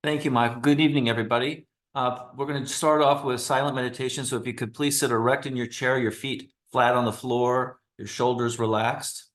Thank you, Michael. Good evening, everybody. We're going to start off with silent meditation. So if you could please sit erect in your chair, your feet flat on the floor, your shoulders relaxed.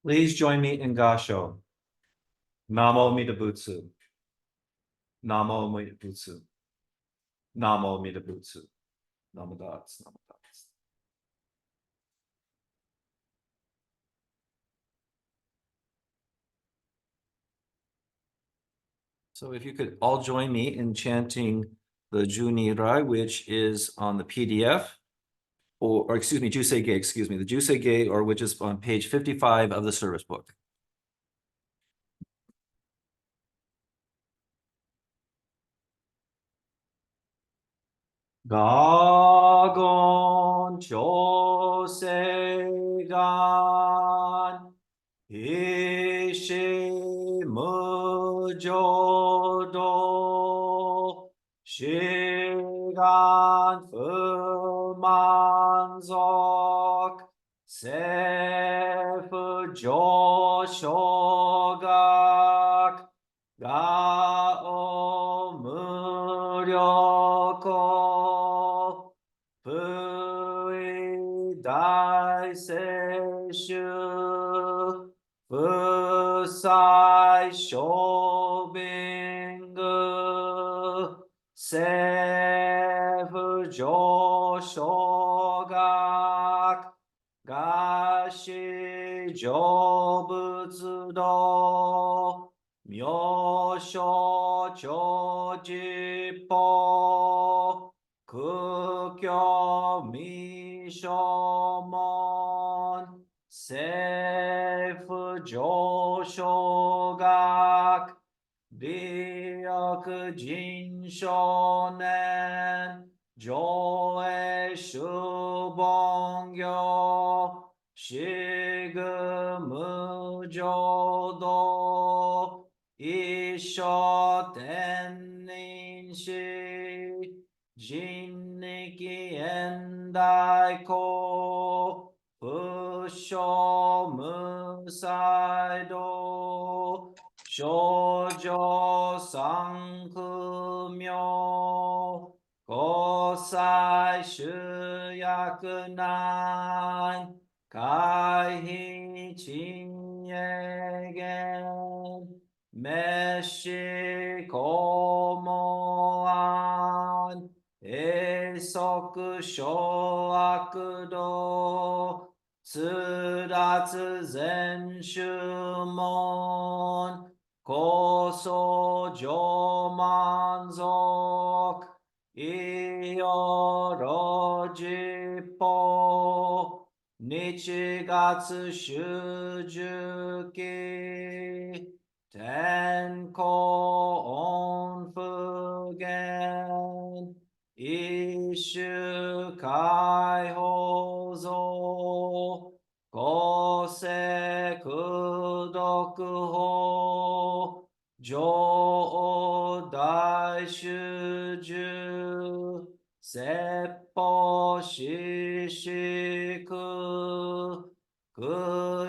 Please join me in Gasho. Namo Amida Butsu. Namo Amida Butsu. Namo Amida Butsu. Namo Dots. Namo Dots. So if you could all join me in chanting the Junirai, which is on the PDF, or excuse me, Jusei-ge, excuse me, the Jusei-ge, or which is on page 55 of the service book. 가건 조세간 이시무조도 시간 불만석 세프 조쇼각 가오 무력고 부이다이세슈 부사이쇼빙그 세프 조쇼각 가시조부즈도 묘쇼조지포 극교미쇼몬 세프조쇼각 리역진쇼넨 조에슈봉교 시그무조도 이쇼텐닌시 진니키엔다이코 부쇼무사이도 쇼조상크묘 고사이슈야크난 가히진예겐 메시고모안 閉塞小悪道、通達全宗門、高僧上満足、いよろじぽ、日月修寿期、天候恩不言、一種解放像、公正功徳法、上王大衆寿、説法四式、供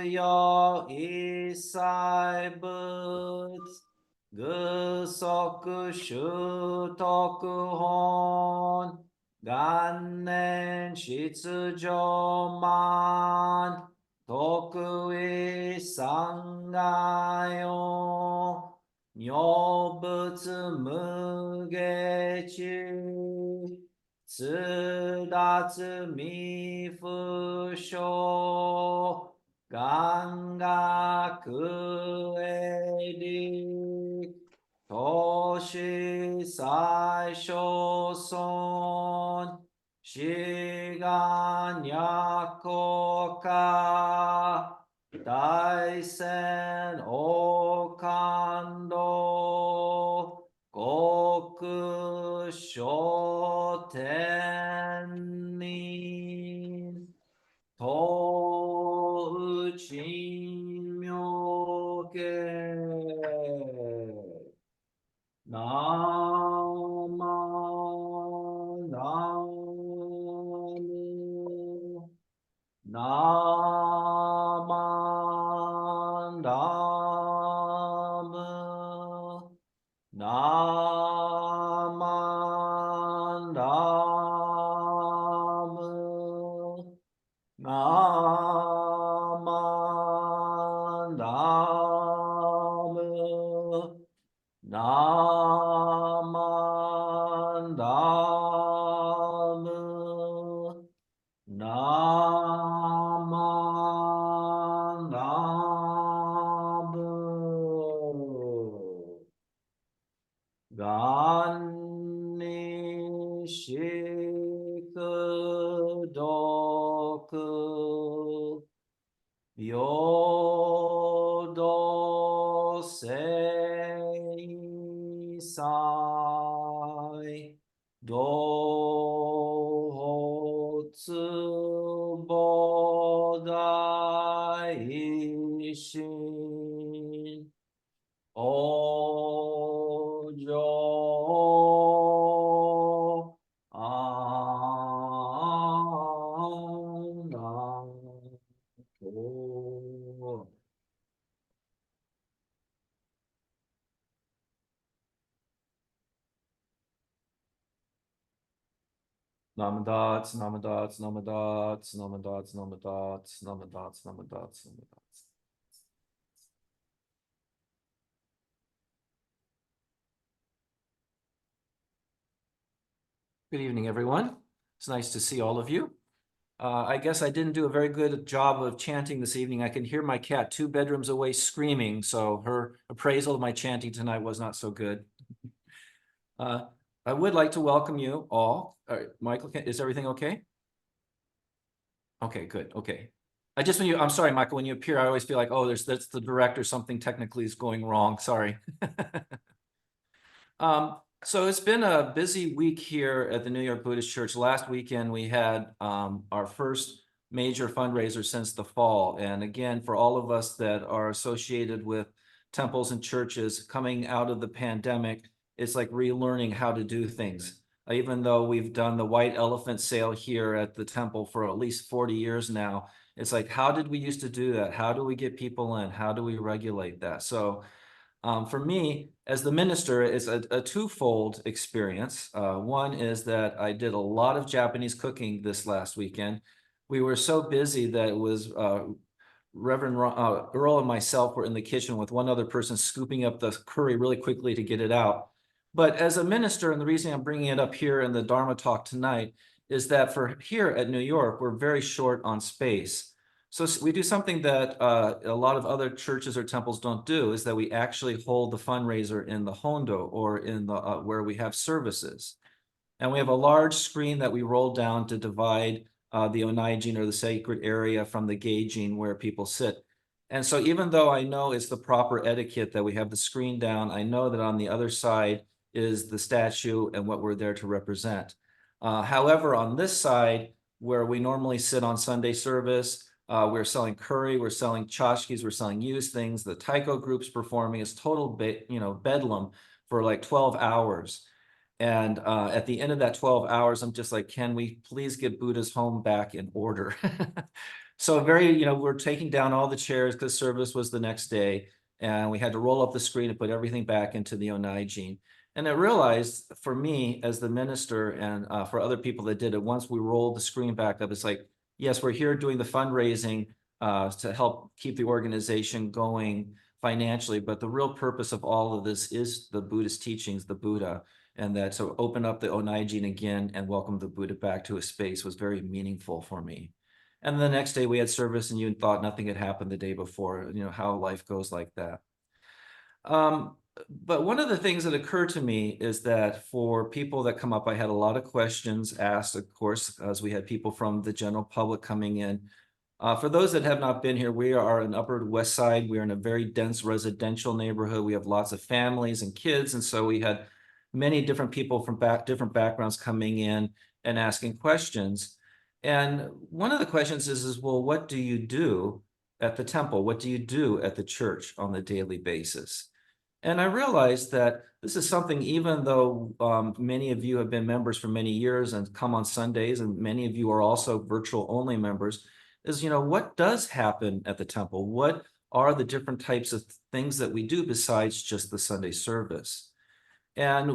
養一切仏、具足修徳本、元年出場満、得意三害音、如仏無下知、通達未不詳、願学営利、投資最小損、志願若果大仙王感動、国書天人、東宇妙見、なまなむ、なまなむ、なまなむ、なまなむ、なまなむ、なまなむ、元にしく読、平等正祭、同発菩提心、往生阿難陀。Namadats, namadats, namadats, namadats, namadats, namadats, namadats, namadats. Good evening, everyone. It's nice to see all of you. I guess I didn't do a very good job of chanting this evening. I can hear my cat 2 bedrooms away screaming, so her appraisal of my chanting tonight was not so good. I would like to welcome you all. Michael, is everything okay? Okay, good. Okay. I'm sorry, Michael, when you appear, I always feel like, oh, that's the director, something technically is going wrong. Sorry. So it's been a busy week here at the New York Buddhist Church. Last weekend, we had our first major fundraiser since the fall. And again, for all of us that are associated with temples and churches coming out of the pandemic, it's like relearning how to do things. Even though we've done the white elephant sale here at the temple for at least 40 years now, it's like, how did we used to do that? How do we get people in? How do we regulate that? So for me, as the minister, it's a twofold experience. One is that I did a lot of Japanese cooking this last weekend. We were so busy that it was Reverend Earl and myself were in the kitchen with one other person scooping up the curry really quickly to get it out. But as a minister, and the reason I'm bringing it up here in the Dharma talk tonight is that for here at New York, we're very short on space. So we do something that a lot of other churches or temples don't do, is that we actually hold the fundraiser in the Hondo, or in the where we have services. And we have a large screen that we roll down to divide the Onaijin, or the sacred area, from the Geijin where people sit. And so even though I know it's the proper etiquette that we have the screen down, I know that on the other side is the statue and what we're there to represent. However, on this side, where we normally sit on Sunday service, we're selling curry, we're selling tchotchkes, we're selling used things. The taiko group's performing. It's total bedlam for like 12 hours. And at the end of that 12 hours, I'm just like, can we please get Buddha's home back in order? So we're taking down all the chairs because service was the next day. And we had to roll up the screen and put everything back into the Onaijin. And I realized, for me as the minister, and for other people that did it, once we rolled the screen back up, it's like, yes, we're here doing the fundraising to help keep the organization going financially. But the real purpose of all of this is the Buddhist teachings, the Buddha. And that to open up the Onaijin again and welcome the Buddha back to his space was very meaningful for me. And the next day we had service, and you thought nothing had happened the day before, how life goes like that. But one of the things that occurred to me is that for people that come up, I had a lot of questions asked, of course, as we had people from the general public coming in. For those that have not been here, we are in Upper West Side. We are in a very dense residential neighborhood. We have lots of families and kids. And so we had many different people from different backgrounds coming in and asking questions. And one of the questions is, well, what do you do at the temple? What do you do at the church on a daily basis? And I realized that this is something, even though many of you have been members for many years and come on Sundays, and many of you are also virtual only members, is, what does happen at the temple? What are the different types of things that we do besides just the Sunday service? And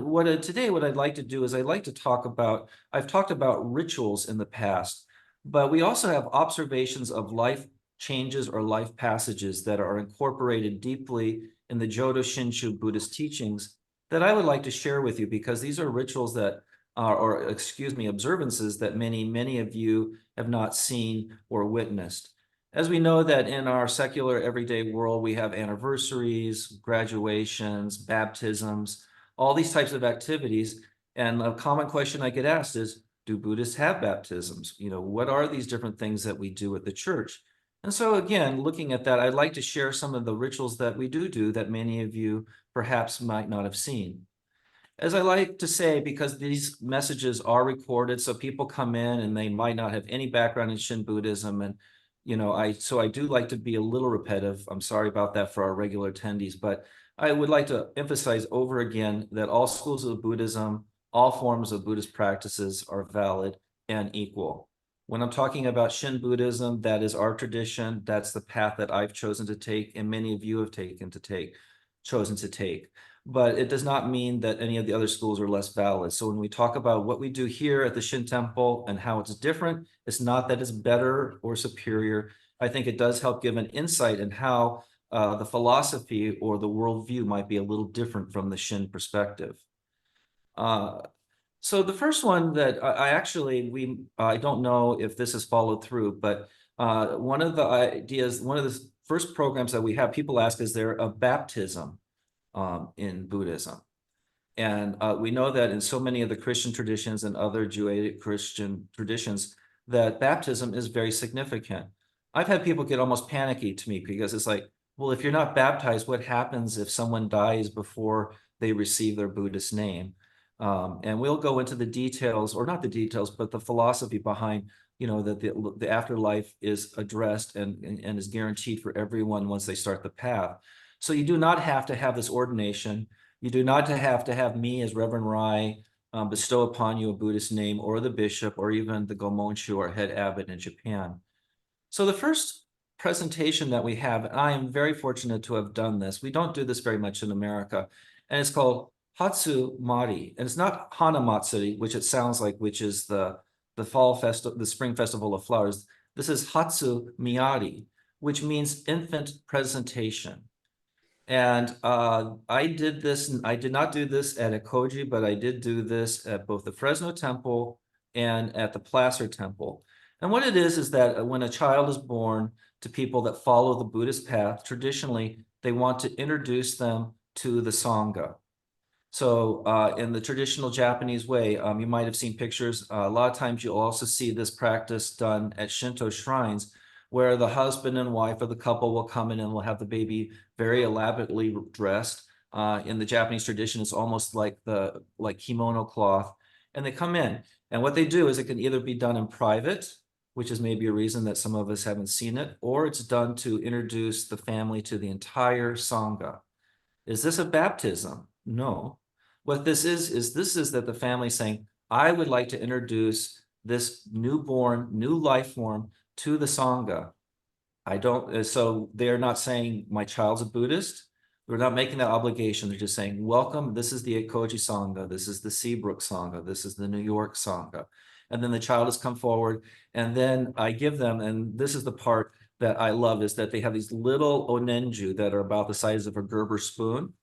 today, what I'd like to do is I'd like to talk about, I've talked about rituals in the past, but we also have observations of life changes or life passages that are incorporated deeply in the Jodo Shinshu Buddhist teachings that I would like to share with you, because these are rituals that are, or excuse me, observances that many of you have not seen or witnessed. As we know that in our secular everyday world, we have anniversaries, graduations, baptisms, all these types of activities. And a common question I get asked is, do Buddhists have baptisms? What are these different things that we do at the church? And so again, looking at that, I'd like to share some of the rituals that we do that many of you perhaps might not have seen. As I like to say, because these messages are recorded, so people come in and they might not have any background in Shin Buddhism. And, I do like to be a little repetitive. I'm sorry about that for our regular attendees, but I would like to emphasize over again that all schools of Buddhism, all forms of Buddhist practices are valid and equal. When I'm talking about Shin Buddhism, that is our tradition. That's the path that I've chosen to take, and many of you have chosen to take. But it does not mean that any of the other schools are less valid. So when we talk about what we do here at the Shin Temple and how it's different, it's not that it's better or superior. I think it does help give an insight in how the philosophy or the worldview might be a little different from the Shin perspective. So the first one that I don't know if this is followed through, but one of the first programs that we have, people ask, is there a baptism in Buddhism? And we know that in so many of the Christian traditions and other Judeo-Christian traditions, that baptism is very significant. I've had people get almost panicky to me because it's like, well, if you're not baptized, what happens if someone dies before they receive their Buddhist name? And we'll go into the details, or not the details, but the philosophy behind, that the afterlife is addressed and is guaranteed for everyone once they start the path. So you do not have to have this ordination. You do not have to have me as Reverend Rai bestow upon you a Buddhist name, or the bishop, or even the Gomonshu or head abbot in Japan. So the first presentation that we have, and I am very fortunate to have done this. We don't do this very much in America, and it's called Hatsu Mari. And it's not Hana Matsuri, which it sounds like, which is the fall festival, the spring festival of flowers. This is Hatsu Miyari, which means infant presentation. And I did this, and I did not do this at Ekoji, but I did do this at both the Fresno Temple and at the Placer Temple. And what it is that when a child is born to people that follow the Buddhist path, traditionally they want to introduce them to the Sangha. So in the traditional Japanese way, you might have seen pictures. A lot of times you'll also see this practice done at Shinto shrines where the husband and wife of the couple will come in and will have the baby very elaborately dressed. In the Japanese tradition, it's almost like kimono cloth. And they come in. And what they do is it can either be done in private, which is maybe a reason that some of us haven't seen it, or it's done to introduce the family to the entire Sangha. Is this a baptism? No. What this is that the family saying, I would like to introduce this newborn, new life form to the Sangha. I don't, so they're not saying my child's a Buddhist. We're not making that obligation. They're just saying, welcome, this is the Ekoji Sangha, this is the Seabrook Sangha, this is the New York Sangha. And then the child has come forward, and then I give them, and this is the part that I love, is that they have these little onenju that are about the size of a Gerber spoon.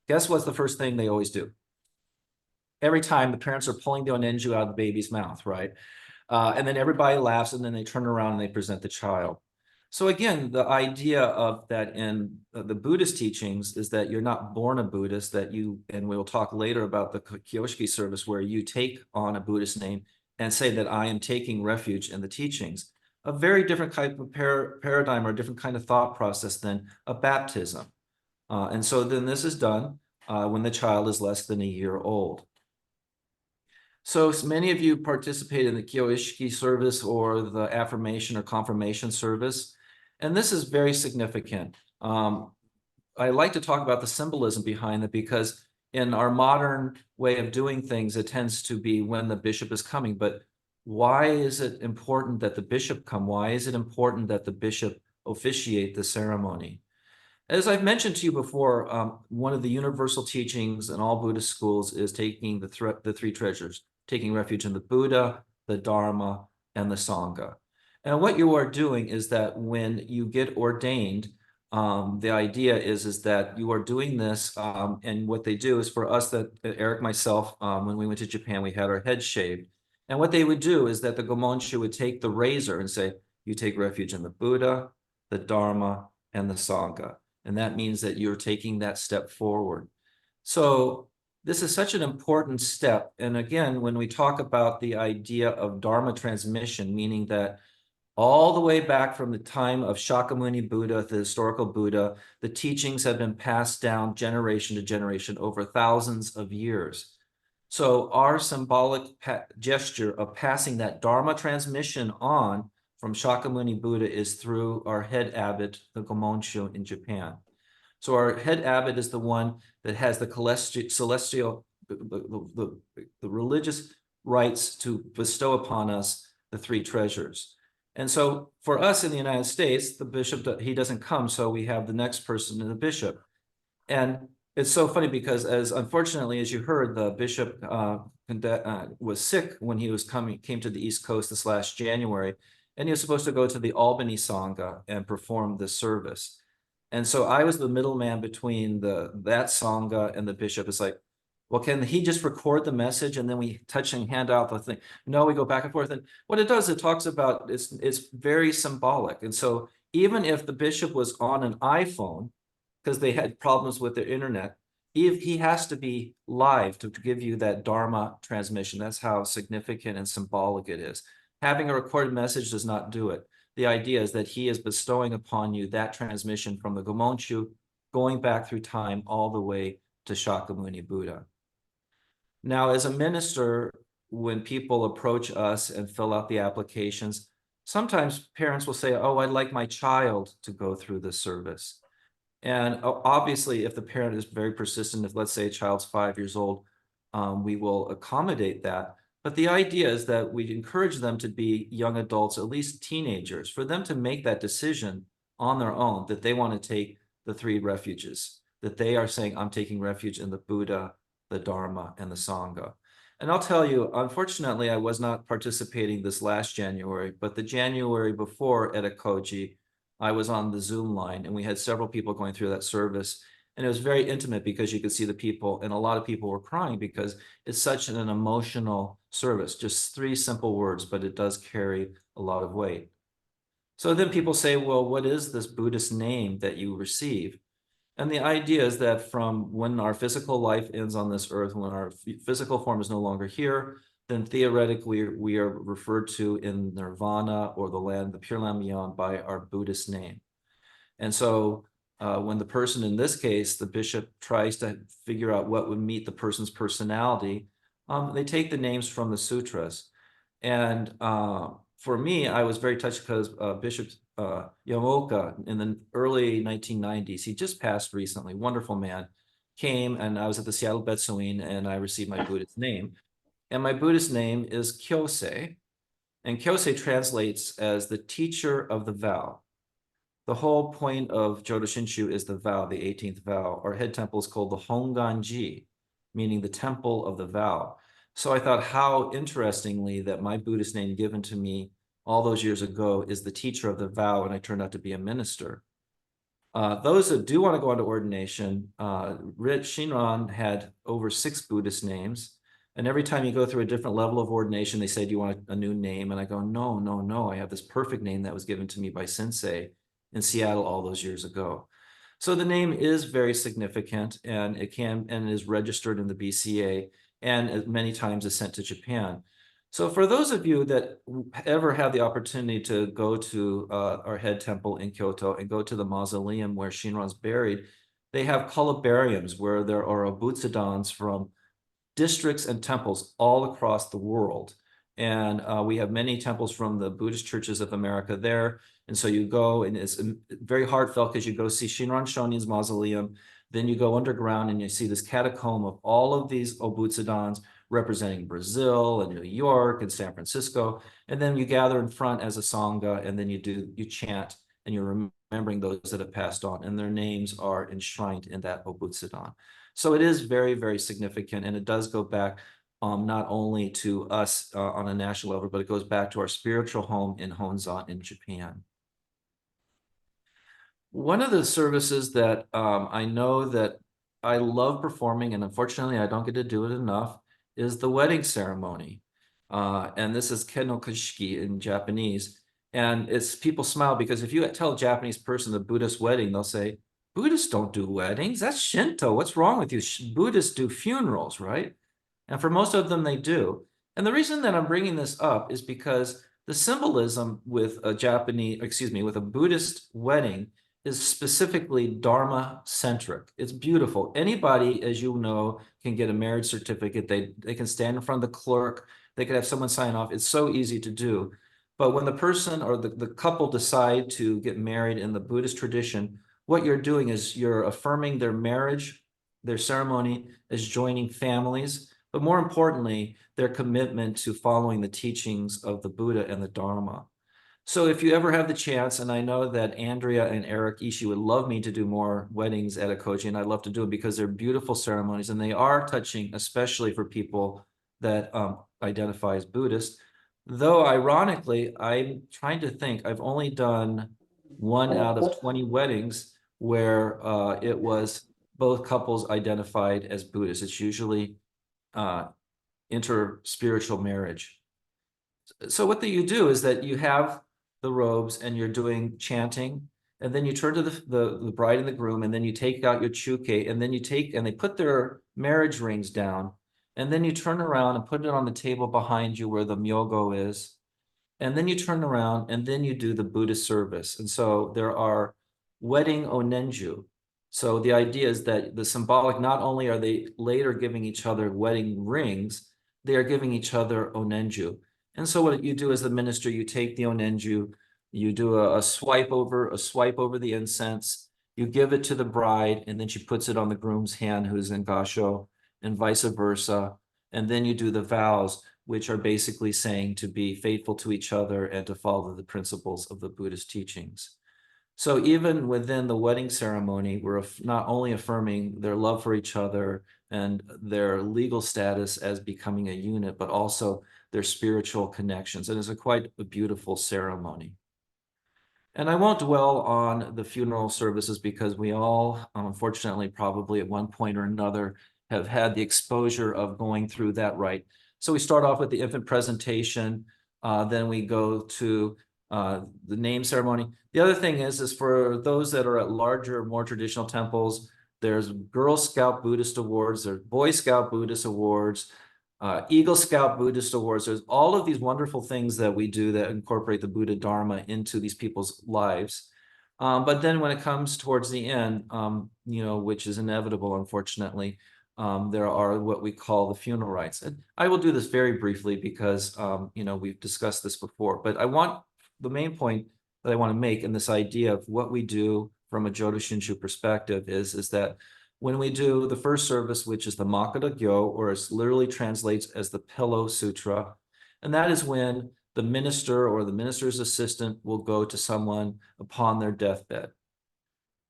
Guess what's the first thing they always do? Every time the parents are pulling the onenju out of the baby's mouth, right? And then everybody laughs, and then they turn around and they present the child. So again, the idea of that in the Buddhist teachings is that you're not born a Buddhist, that you, and we'll talk later about the Kyoshiki service, where you take on a Buddhist name and say that I am taking refuge in the teachings. A very different type of paradigm or a different kind of thought process than a baptism. And so then this is done when the child is less than a year old. So many of you participate in the Kyoishiki service or the affirmation or confirmation service, and this is very significant. I like to talk about the symbolism behind it because in our modern way of doing things, it tends to be when the bishop is coming. But why is it important that the bishop come? Why is it important that the bishop officiate the ceremony? As I've mentioned to you before, one of the universal teachings in all Buddhist schools is taking the three treasures, taking refuge in the Buddha, the Dharma, and the Sangha. And what you are doing is that when you get ordained, the idea is that you are doing this, and what they do is for us, that Eric, myself, when we went to Japan, we had our heads shaved. And what they would do is that the Gomonshu would take the razor and say, you take refuge in the Buddha, the Dharma, and the Sangha. And that means that you're taking that step forward. So this is such an important step. And again, when we talk about the idea of Dharma transmission, meaning that all the way back from the time of Shakyamuni Buddha, the historical Buddha, the teachings have been passed down generation to generation over thousands of years. So our symbolic gesture of passing that Dharma transmission on from Shakyamuni Buddha is through our head abbot, the Gomonshu in Japan. So our head abbot is the one that has the celestial, the religious rights to bestow upon us the three treasures. And so for us in the United States, the bishop, he doesn't come, so we have the next person, the bishop. And it's so funny because unfortunately, as you heard, the bishop was sick when he came to the East Coast this last January, and he was supposed to go to the Albany Sangha and perform the service. And so I was the middleman between that Sangha and the bishop. It's like, well, can he just record the message and then we touch and hand out the thing? No, we go back and forth. And what it does, it talks about, it's very symbolic. And so even if the bishop was on an iPhone, because they had problems with their internet, he has to be live to give you that Dharma transmission. That's how significant and symbolic it is. Having a recorded message does not do it. The idea is that he is bestowing upon you that transmission from the Gomonshu, going back through time all the way to Shakyamuni Buddha. Now, as a minister, when people approach us and fill out the applications, sometimes parents will say, oh, I'd like my child to go through this service. And obviously, if the parent is very persistent, if let's say a child's 5 years old, we will accommodate that. But the idea is that we encourage them to be young adults, at least teenagers, for them to make that decision on their own, that they want to take the three refuges, that they are saying, I'm taking refuge in the Buddha, the Dharma, and the Sangha. And I'll tell you, unfortunately, I was not participating this last January, but the January before at Ekoji, I was on the Zoom line and we had several people going through that service. And it was very intimate because you could see the people, and a lot of people were crying because it's such an emotional service. Just three simple words, but it does carry a lot of weight. So then people say, well, what is this Buddhist name that you receive? And the idea is that from when our physical life ends on this earth, when our physical form is no longer here, then theoretically we are referred to in nirvana or the land, the Pure Land beyond, by our Buddhist name. And so when the person, in this case, the bishop, tries to figure out what would meet the person's personality, they take the names from the sutras. And for me, I was very touched because Bishop Yamoka in the early 1990s, he just passed recently, wonderful man, came, and I was at the Seattle Betsuin and I received my Buddhist name. And my Buddhist name is Kyosei. And Kyosei translates as the teacher of the vow. The whole point of Jodo Shinshu is the vow, the 18th vow. Our head temple is called the Honganji, meaning the temple of the vow. So I thought how interestingly that my Buddhist name given to me all those years ago is the teacher of the vow, and I turned out to be a minister. Those that do want to go into ordination, Rich Shinran had over 6 Buddhist names. And every time you go through a different level of ordination, they say, do you want a new name? And I go, no, no, no. I have this perfect name that was given to me by Sensei in Seattle all those years ago. So the name is very significant, and it is registered in the BCA, and many times is sent to Japan. So for those of you that ever have the opportunity to go to our head temple in Kyoto and go to the mausoleum where Shinran's buried, they have columbariums where there are obutsudans from districts and temples all across the world. And we have many temples from the Buddhist churches of America there. And so you go, and it's very heartfelt because you go see Shinran Shonin's mausoleum. Then you go underground and you see this catacomb of all of these obutsudans representing Brazil and New York and San Francisco. And then you gather in front as a sangha, and then you chant, and you're remembering those that have passed on, and their names are enshrined in that obutsudan. So it is very, very significant, and it does go back not only to us on a national level, but it goes back to our spiritual home in Honzan in Japan. One of the services that I know that I love performing, and unfortunately I don't get to do it enough, is the wedding ceremony. And this is Kenokushiki in Japanese. And it's, people smile because if you tell a Japanese person the Buddhist wedding, they'll say, Buddhists don't do weddings. That's Shinto. What's wrong with you? Buddhists do funerals, right? And for most of them, they do. And the reason that I'm bringing this up is because the symbolism with a with a Buddhist wedding is specifically Dharma centric. It's beautiful. Anybody, as you know, can get a marriage certificate. They can stand in front of the clerk. They could have someone sign off. It's so easy to do. But when the person or the couple decide to get married in the Buddhist tradition, what you're doing is you're affirming their marriage, their ceremony as joining families, but more importantly, their commitment to following the teachings of the Buddha and the Dharma. So if you ever have the chance, and I know that Andrea and Eric Ishii would love me to do more weddings at Ekoji, and I'd love to do it because they're beautiful ceremonies and they are touching, especially for people that identify as Buddhist. Though ironically, I'm trying to think, I've only done 1 out of 20 weddings where it was both couples identified as Buddhist. It's usually inter-spiritual marriage. So what you do is that you have the robes and you're doing chanting, and then you turn to the bride and the groom, and then you take out your chuke, and then and they put their marriage rings down, and then you turn around and put it on the table behind you where the myogo is, and then you turn around and then you do the Buddhist service. And so there are wedding onenju. So the idea is that the symbolic, not only are they later giving each other wedding rings, they are giving each other onenju. And so what you do as the minister, you take the onenju, you do a swipe over the incense, you give it to the bride, and then she puts it on the groom's hand who's in gasho, and vice versa. And then you do the vows, which are basically saying to be faithful to each other and to follow the principles of the Buddhist teachings. So even within the wedding ceremony, we're not only affirming their love for each other and their legal status as becoming a unit, but also their spiritual connections. And it's quite a beautiful ceremony. And I won't dwell on the funeral services because we all, unfortunately, probably at one point or another, have had the exposure of going through that rite. So we start off with the infant presentation, then we go to the name ceremony. The other thing is for those that are at larger, more traditional temples, there's Girl Scout Buddhist Awards, there's Boy Scout Buddhist Awards, Eagle Scout Buddhist Awards. There's all of these wonderful things that we do that incorporate the Buddha Dharma into these people's lives. But then when it comes towards the end, which is inevitable, unfortunately, there are what we call the funeral rites. And I will do this very briefly because, we've discussed this before, but the main point that I want to make in this idea of what we do from a Jodo Shinshu perspective is that when we do the first service, which is the Makata Gyo, or it literally translates as the Pillow Sutra, and that is when the minister or the minister's assistant will go to someone upon their deathbed.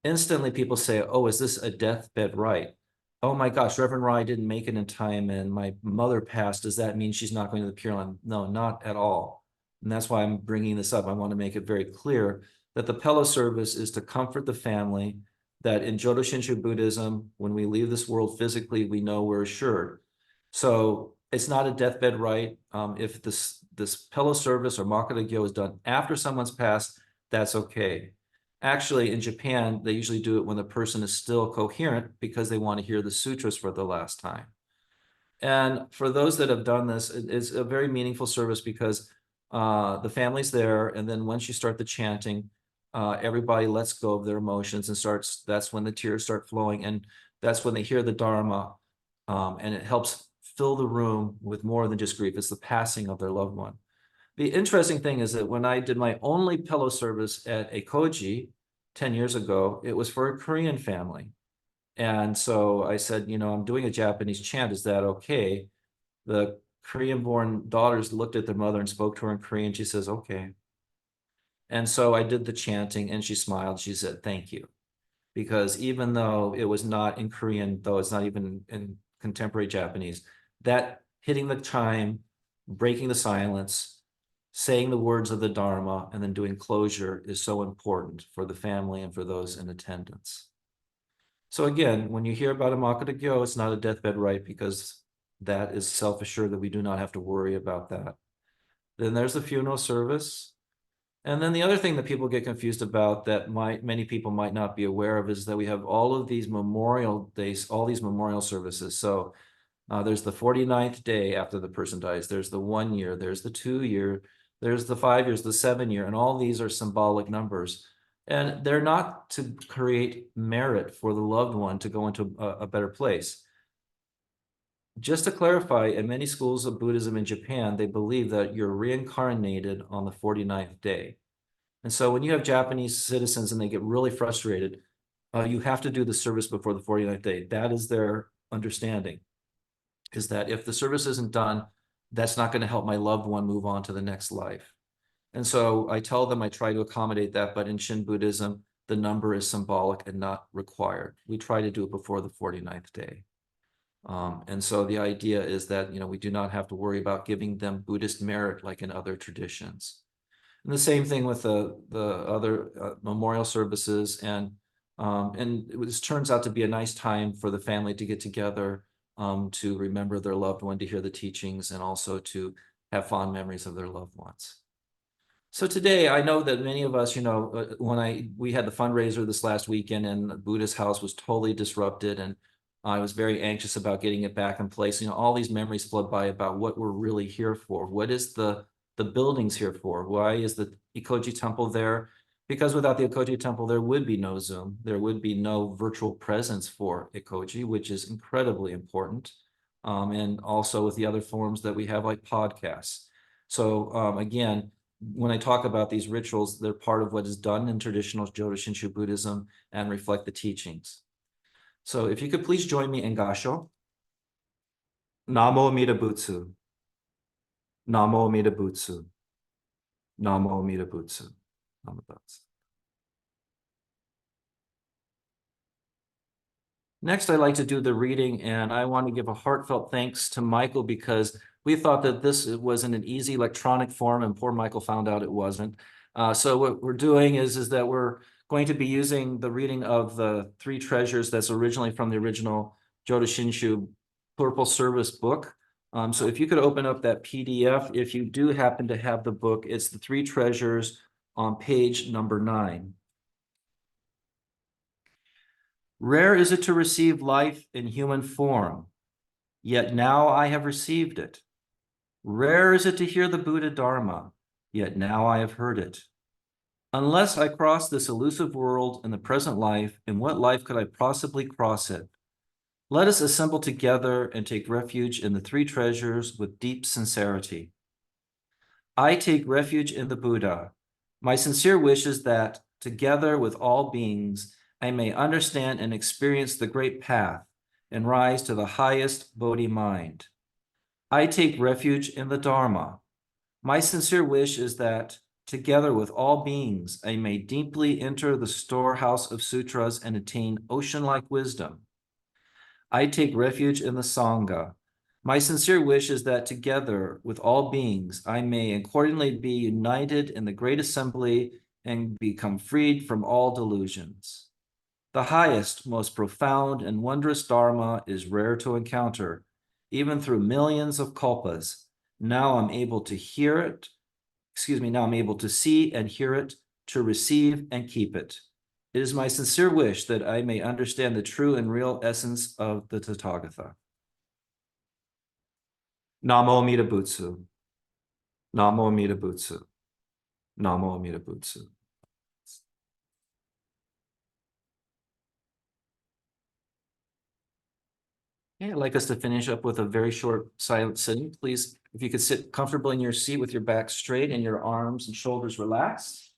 Instantly, people say, "Oh, is this a deathbed rite? Oh my gosh, Reverend Rai didn't make it in time and my mother passed. Does that mean she's not going to the Pure Land?" No, not at all. And that's why I'm bringing this up. I want to make it very clear that the Pella service is to comfort the family, that in Jodo Shinshu Buddhism, when we leave this world physically, we know we're assured. So it's not a deathbed rite. If this Pella service or Makata Gyo is done after someone's passed, that's okay. Actually, in Japan, they usually do it when the person is still coherent because they want to hear the sutras for the last time. And for those that have done this, it's a very meaningful service because the family's there, and then once you start the chanting, everybody lets go of their emotions and that's when the tears start flowing, and that's when they hear the Dharma, and it helps fill the room with more than just grief. It's the passing of their loved one. The interesting thing is that when I did my only pillow service at Ekoji 10 years ago, it was for a Korean family. And so I said, I'm doing a Japanese chant. Is that okay? The Korean-born daughters looked at their mother and spoke to her in Korean. She says, okay. And so I did the chanting and she smiled. She said, thank you. Because even though it was not in Korean, though it's not even in contemporary Japanese, that hitting the chime, breaking the silence, saying the words of the Dharma, and then doing closure is so important for the family and for those in attendance. So again, when you hear about a Makata Gyo, it's not a deathbed rite because that is self-assured that we do not have to worry about that. Then there's the funeral service. And then the other thing that people get confused about that many people might not be aware of is that we have all of these memorial days, all these memorial services. So there's the 49th day after the person dies. There's the 1 year, there's the 2 year, there's the 5 years, the 7 year, and all these are symbolic numbers. And they're not to create merit for the loved one to go into a better place. Just to clarify, in many schools of Buddhism in Japan, they believe that you're reincarnated on the 49th day. And so when you have Japanese citizens and they get really frustrated, you have to do the service before the 49th day. That is their understanding, is that if the service isn't done, that's not going to help my loved one move on to the next life. And so I tell them I try to accommodate that, but in Shin Buddhism, the number is symbolic and not required. We try to do it before the 49th day. And so the idea is that, we do not have to worry about giving them Buddhist merit like in other traditions. And the same thing with the other memorial services. And this turns out to be a nice time for the family to get together, to remember their loved one, to hear the teachings, and also to have fond memories of their loved ones. So today, I know that many of us, when we had the fundraiser this last weekend and the Buddhist house was totally disrupted, and I was very anxious about getting it back in place. All these memories flood by about what we're really here for. What is the buildings here for? Why is the Ekoji temple there? Because without the Ekoji temple, there would be no Zoom. There would be no virtual presence for Ekoji, which is incredibly important. And also with the other forms that we have, like podcasts. So again, when I talk about these rituals, they're part of what is done in traditional Jodo Shinshu Buddhism and reflect the teachings. So if you could please join me in Gasho. Namo Amida Butsu. Namo Amida Butsu. Namo Amida Butsu. Namo Butsu. Next, I'd like to do the reading, and I want to give a heartfelt thanks to Michael because we thought that this wasn't an easy electronic form, and poor Michael found out it wasn't. So what we're doing is that we're going to be using the reading of the Three Treasures that's originally from the original Jodo Shinshu Purple Service book. So if you could open up that PDF, if you do happen to have the book, it's the Three Treasures on page number 9. Rare is it to receive life in human form, yet now I have received it. Rare is it to hear the Buddha Dharma, yet now I have heard it. Unless I cross this elusive world in the present life, in what life could I possibly cross it? Let us assemble together and take refuge in the Three Treasures with deep sincerity. I take refuge in the Buddha. My sincere wish is that, together with all beings, I may understand and experience the great path and rise to the highest Bodhi mind. I take refuge in the Dharma. My sincere wish is that, together with all beings, I may deeply enter the storehouse of sutras and attain ocean-like wisdom. I take refuge in the Sangha. My sincere wish is that together with all beings, I may accordingly be united in the great assembly and become freed from all delusions. The highest, most profound, and wondrous Dharma is rare to encounter, even through millions of kalpas. Now I'm able to hear it, now I'm able to see and hear it, to receive and keep it. It is my sincere wish that I may understand the true and real essence of the Tathagata. Namo Amida Butsu. Namo Amida Butsu. Namo Amida Butsu. Okay, I'd like us to finish up with a very short silent sitting. Please, if you could sit comfortably in your seat with your back straight and your arms and shoulders relaxed.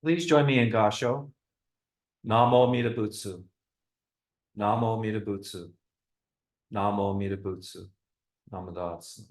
Please join me in Gasho. Namo Amida Butsu. Namo Amida Butsu. Namo Amida Butsu. Namadas.